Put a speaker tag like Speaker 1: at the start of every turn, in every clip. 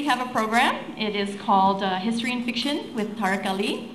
Speaker 1: have a program. It is called History and Fiction with Tariq Ali.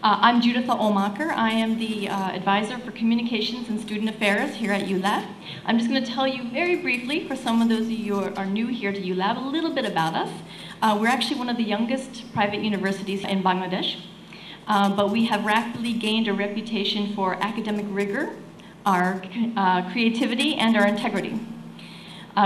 Speaker 1: I'm Juditha Olmacher. I am the advisor for communications and student affairs here at ULAB. I'm just going to tell you very briefly, for some of those of you who are new here to ULAB, a little bit about us. We're actually one of the youngest private universities in Bangladesh, but we have rapidly gained a reputation for academic rigor, our creativity, and our integrity.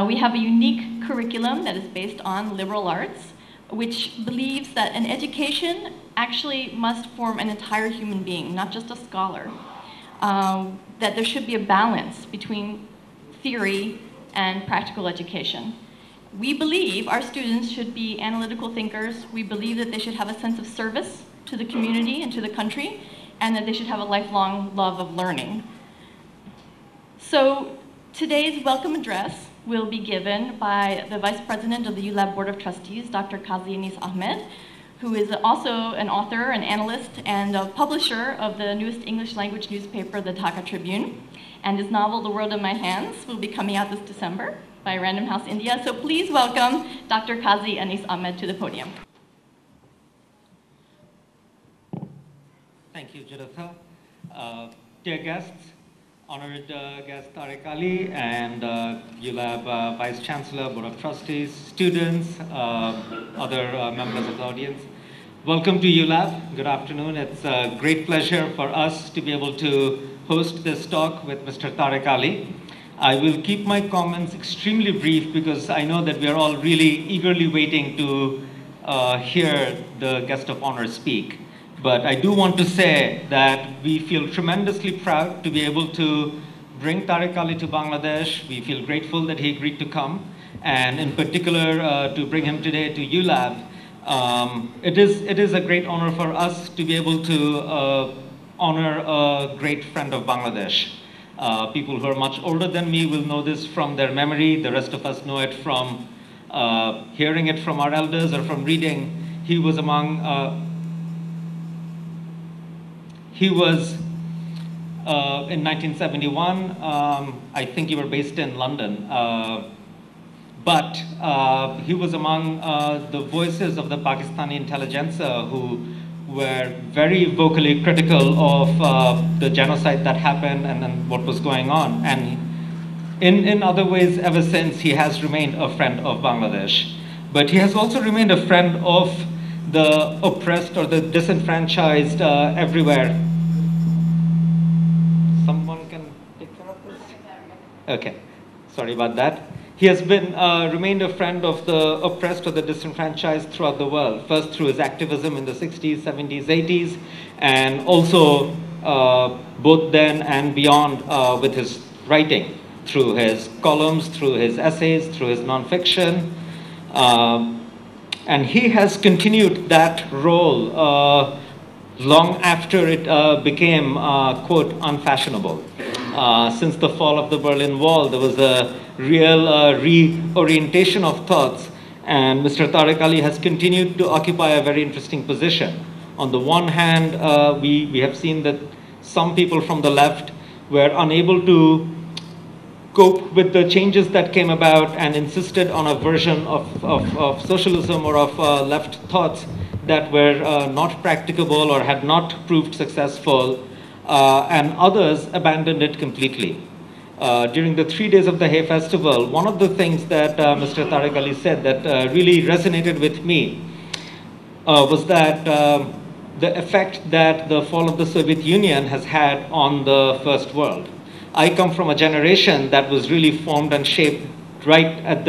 Speaker 1: We have a unique curriculum that is based on liberal arts, which believes that an education actually must form an entire human being, not just a scholar. That there should be a balance between theory and practical education. We believe our students should be analytical thinkers. We believe that they should have a sense of service to the community and to the country, and that they should have a lifelong love of learning. So today's welcome address will be given by the Vice President of the ULAB Board of Trustees, Dr. Qazi Anis Ahmed, who is also an author, an analyst, and a publisher of the newest English language newspaper, the Dhaka Tribune. And his novel, The World in My Hands, will be coming out this December by Random House India. So please welcome Dr. Qazi Anis Ahmed to the podium.
Speaker 2: Thank you, Juditha. Dear guests, honored guest Tariq Ali and ULAB Vice Chancellor, Board of Trustees, students, other members of the audience. Welcome to ULAB. Good afternoon. It's a great pleasure for us to be able to host this talk with Mr. Tariq Ali. I will keep my comments extremely brief because I know that we are all really eagerly waiting to hear the guest of honor speak. But I do want to say that we feel tremendously proud to be able to bring Tariq Ali to Bangladesh. We feel grateful that he agreed to come, and in particular to bring him today to ULAB. It is a great honor for us to be able to honor a great friend of Bangladesh. People who are much older than me will know this from their memory. The rest of us know it from hearing it from our elders or from reading. He was among He was, in 1971, I think you were based in London, but he was among the voices of the Pakistani intelligentsia who were very vocally critical of the genocide that happened and what was going on. And in other ways, ever since, he has remained a friend of Bangladesh. But he has also remained a friend of the oppressed or the disenfranchised everywhere. Someone can take care of this? Okay, sorry about that. He has been remained a friend of the oppressed or the disenfranchised throughout the world. First through his activism in the 60s, 70s, 80s, and also both then and beyond with his writing, through his columns, through his essays, through his nonfiction. And he has continued that role long after it became, quote, unfashionable. Since the fall of the Berlin Wall, there was a real reorientation of thoughts, and Mr. Tariq Ali has continued to occupy a very interesting position. On the one hand, we have seen that some people from the left were unable to cope with the changes that came about and insisted on a version of socialism or of left thoughts that were not practicable or had not proved successful, and others abandoned it completely. During the 3 days of the Hay Festival, one of the things that Mr. Tariq Ali said that really resonated with me was that the effect that the fall of the Soviet Union has had on the First World. I come from a generation that was really formed and shaped right at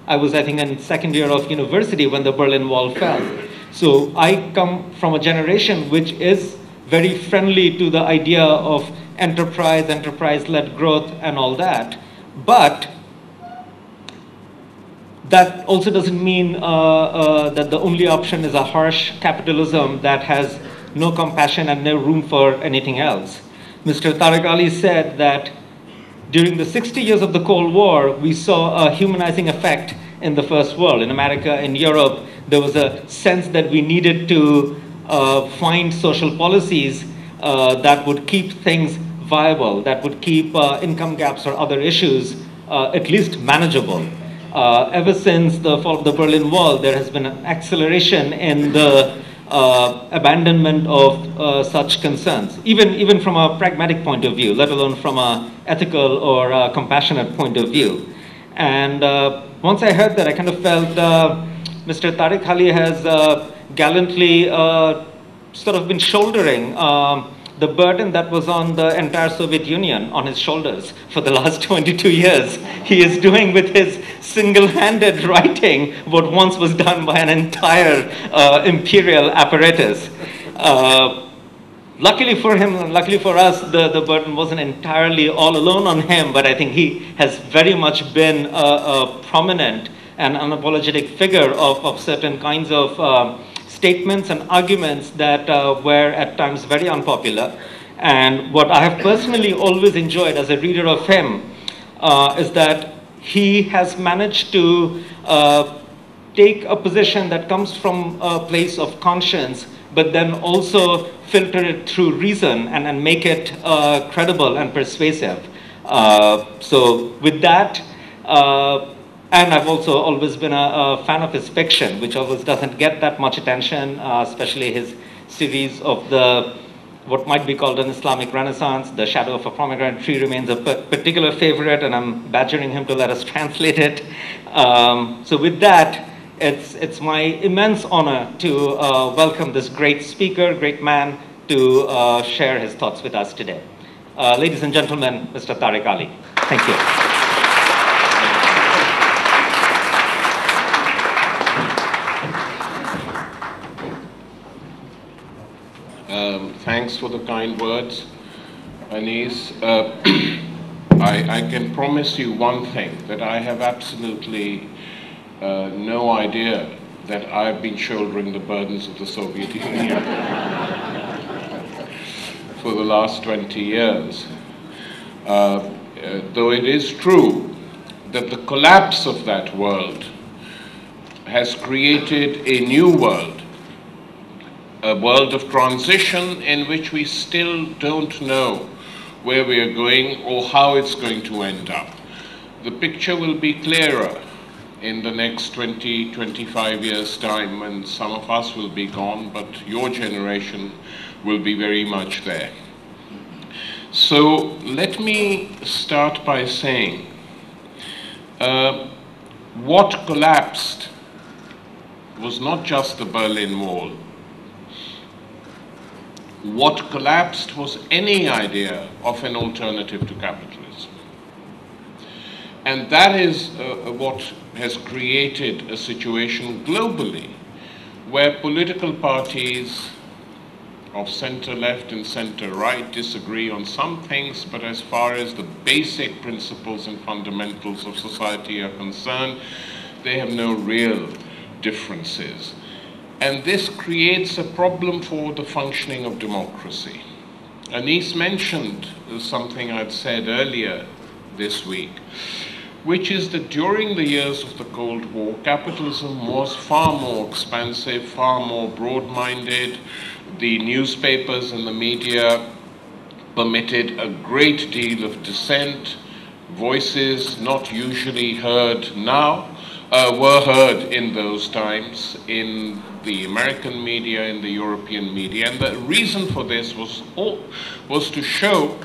Speaker 2: I think, in second year of university when the Berlin Wall fell. So I come from a generation which is very friendly to the idea of enterprise-led growth and all that. But that also doesn't mean that the only option is a harsh capitalism that has no compassion and no room for anything else. Mr. Tariq Ali said that during the 60 years of the Cold War, we saw a humanizing effect in the First World. In America, in Europe, there was a sense that we needed to find social policies that would keep things viable, that would keep income gaps or other issues at least manageable. ever since the fall of the Berlin Wall, there has been an acceleration in the abandonment of such concerns, even from a pragmatic point of view, let alone from an ethical or compassionate point of view. And once I heard that, I kind of felt Mr. Tariq Ali has gallantly sort of been shouldering the burden that was on the entire Soviet Union on his shoulders for the last 22 years. He is doing with his single-handed writing what once was done by an entire imperial apparatus. Luckily for him, luckily for us, the burden wasn't entirely all alone on him, but I think he has very much been a prominent and unapologetic figure of certain kinds of statements and arguments that were at times very unpopular. And what I have personally always enjoyed as a reader of him is that he has managed to take a position that comes from a place of conscience, but then also filter it through reason and make it credible and persuasive. So with that, and I've also always been a fan of his fiction, which always doesn't get that much attention, especially his series of what might be called an Islamic Renaissance. The Shadow of a Pomegranate Tree remains a particular favorite, and I'm badgering him to let us translate it. So with that, it's my immense honor to welcome this great speaker, great man, to share his thoughts with us today. Ladies and gentlemen, Mr. Tariq Ali. Thank you.
Speaker 3: Thanks for the kind words, Anis. I can promise you one thing, that I have absolutely no idea that I've been shouldering the burdens of the Soviet Union for the last 20 years. Though it is true that the collapse of that world has created a new world, a world of transition in which we still don't know where we are going or how it's going to end up. The picture will be clearer in the next 20, 25 years' time, when some of us will be gone, but your generation will be very much there. So let me start by saying what collapsed was not just the Berlin Wall. What collapsed was any idea of an alternative to capitalism. And that is what has created a situation globally where political parties of center-left and center-right disagree on some things, but as far as the basic principles and fundamentals of society are concerned, they have no real differences. And this creates a problem for the functioning of democracy. Anis mentioned something I'd said earlier this week, which is that during the years of the Cold War, capitalism was far more expansive, far more broad-minded. The newspapers and the media permitted a great deal of dissent. Voices not usually heard now were heard in those times in the American media, in the European media. And the reason for this was to show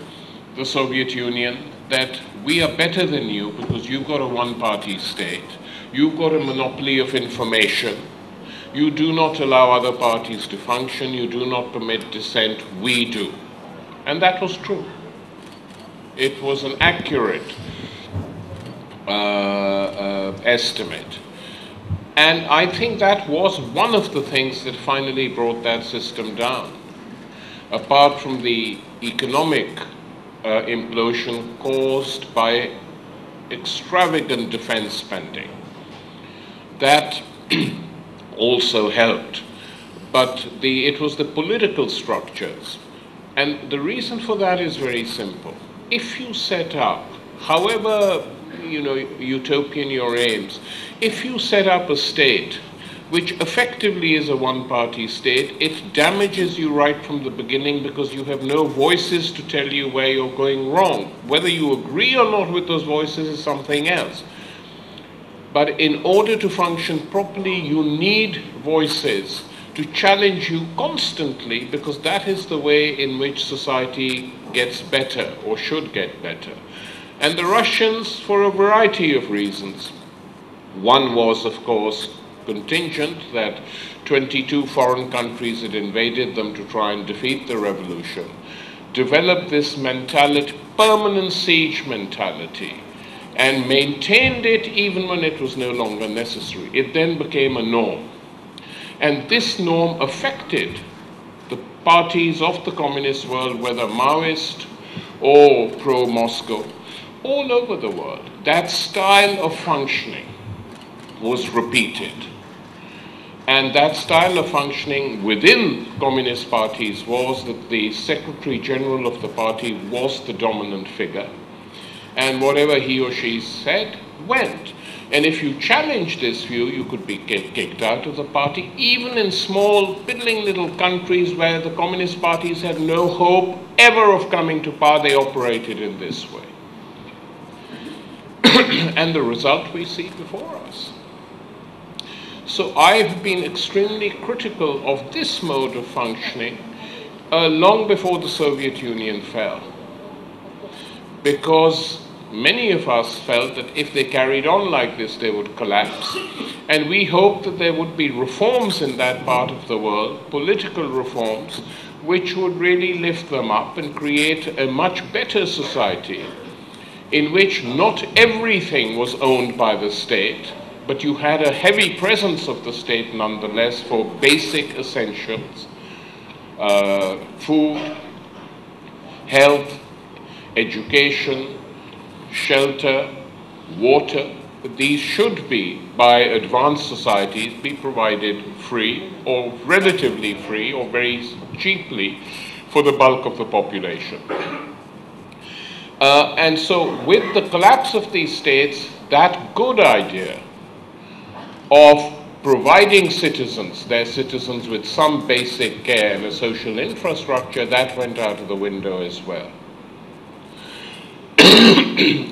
Speaker 3: the Soviet Union that we are better than you because you've got a one-party state. You've got a monopoly of information. You do not allow other parties to function. You do not permit dissent. We do. And that was true. It was an accurate estimate. And I think that was one of the things that finally brought that system down. Apart from the economic implosion caused by extravagant defense spending. That also helped. But it was the political structures. And the reason for that is very simple. If you set up, however utopian your aims, if you set up a state which effectively is a one-party state, it damages you right from the beginning because you have no voices to tell you where you're going wrong. Whether you agree or not with those voices is something else. But in order to function properly, you need voices to challenge you constantly, because that is the way in which society gets better or should get better. And the Russians, for a variety of reasons, one was, of course, contingent, that 22 foreign countries had invaded them to try and defeat the revolution, developed this mentality, permanent siege mentality, and maintained it even when it was no longer necessary. It then became a norm. And this norm affected the parties of the communist world, whether Maoist or pro-Moscow, all over the world. That style of functioning was repeated. And that style of functioning within communist parties was that the Secretary General of the party was the dominant figure, and whatever he or she said went. And if you challenged this view, you could be kicked out of the party, even in small, piddling little countries where the communist parties had no hope ever of coming to power. They operated in this way. And the result we see before us. So I've been extremely critical of this mode of functioning long before the Soviet Union fell, because many of us felt that if they carried on like this, they would collapse. And we hoped that there would be reforms in that part of the world, political reforms, which would really lift them up and create a much better society in which not everything was owned by the state, but you had a heavy presence of the state nonetheless for basic essentials, food, health, education, shelter, water. These should be, by advanced societies, be provided free or relatively free or very cheaply for the bulk of the population. And so with the collapse of these states, that good idea of providing citizens, their citizens, with some basic care and a social infrastructure, that went out of the window as well.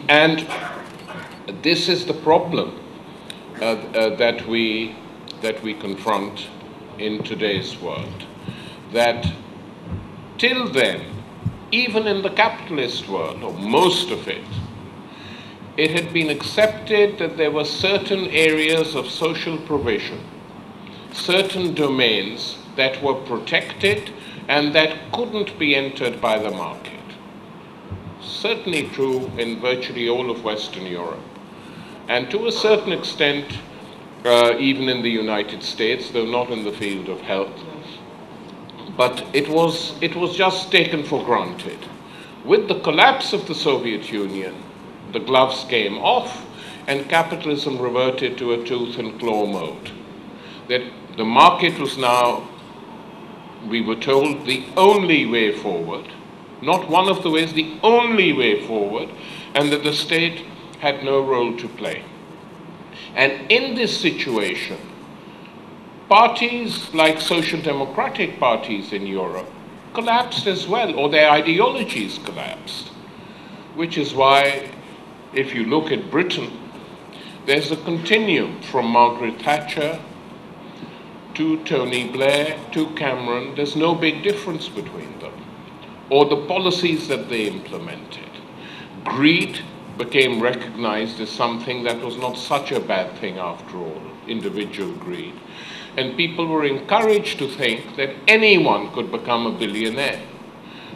Speaker 3: And this is the problem that we confront in today's world. That till then, even in the capitalist world, or most of it, it had been accepted that there were certain areas of social provision, certain domains that were protected and that couldn't be entered by the market. Certainly true in virtually all of Western Europe, and to a certain extent even in the United States, though not in the field of health. But it was just taken for granted. With the collapse of the Soviet Union, the gloves came off and capitalism reverted to a tooth and claw mode. That the market was now, we were told, the only way forward, not one of the ways, the only way forward, and that the state had no role to play. And in this situation, parties like social democratic parties in Europe collapsed as well, or their ideologies collapsed, which is why, if you look at Britain, there's a continuum from Margaret Thatcher to Tony Blair to Cameron. There's no big difference between them, or the policies that they implemented. Greed became recognized as something that was not such a bad thing after all, individual greed. And people were encouraged to think that anyone could become a billionaire.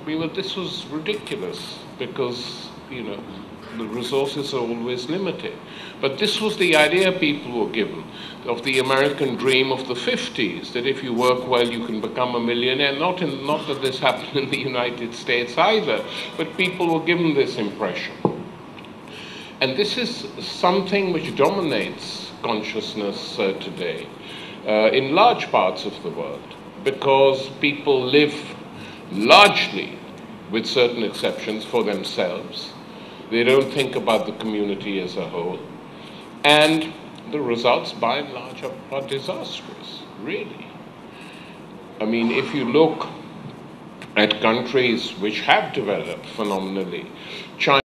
Speaker 3: I mean, well, this was ridiculous because, the resources are always limited. But this was the idea people were given of the American dream of the 50s, that if you work well, you can become a millionaire. Not that this happened in the United States either, but people were given this impression. And this is something which dominates consciousness today in large parts of the world, because people live largely, with certain exceptions, for themselves. They don't think about the community as a whole. And the results, by and large, are disastrous, really. I mean, if you look at countries which have developed phenomenally, China,